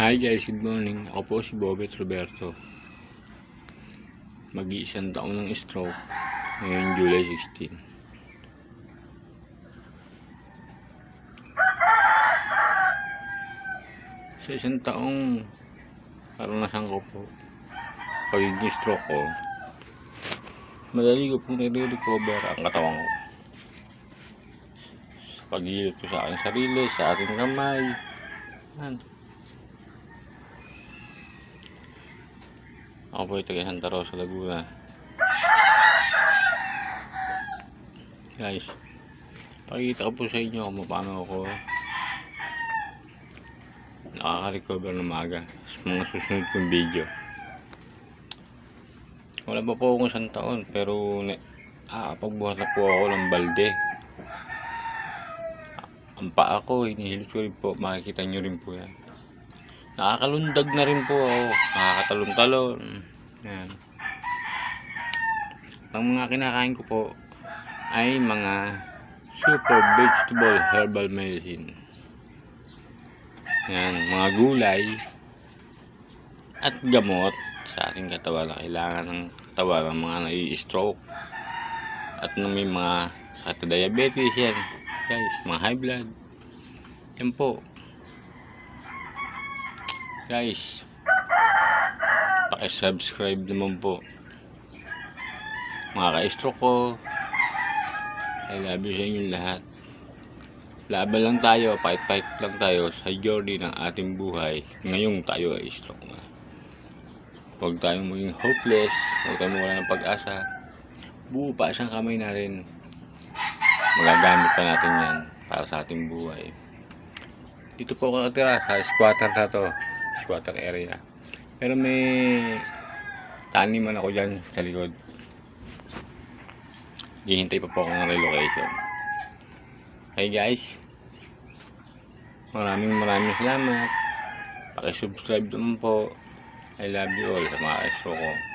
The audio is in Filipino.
Hi guys, good morning. Ako po si Bobet Roberto. Mag-iisang taon ng stroke ngayong July 16. Sa isang taong karanasan ko po pagiging stroke ko, madali ko pong nire-recover ang katawan ko. Sa pag-iilot ko sa aking sarili, sa aking kamay. Ako po ay taga Santa Rosa, Laguna. Guys, pakikita ko po sa inyo kung paano ako nakaka-recover ng maaga sa mga susunod kong video. Wala pa po akong isang taon, pero pagbuhat na po ako ng balde. Ang paa ko, hinihilot ko rin po, makikita nyo rin po yan. Nakakalundag na rin po ako, nakakatalon-talon. Yan. Ang mga kinakain ko po ay mga super vegetable herbal medicine. Yan, mga gulay at gamot sa ating katawan na kailangan ng katawan ng mga nai-stroke at may mga sakit na diabetes yan guys, mga high blood. Yan po guys, paki-subscribe naman po mga ka-stroke ko. I love you sa inyong lahat. Laban lang tayo, fight lang tayo sa journey ng ating buhay ngayong tayo ay stroke na. Huwag tayong maging hopeless, huwag tayong mawala ng pag-asa. Buo pa isang kamay natin, magagamit pa natin yan para sa ating buhay. Dito po ako nakatira sa squatter na to, squatter area, pero may taniman ako dyan sa likod. Hihintay pa po ako ng relocation. Hey guys, maraming salamat. Paki-subscribe naman po. I love you all sa mga ka-stroke ko.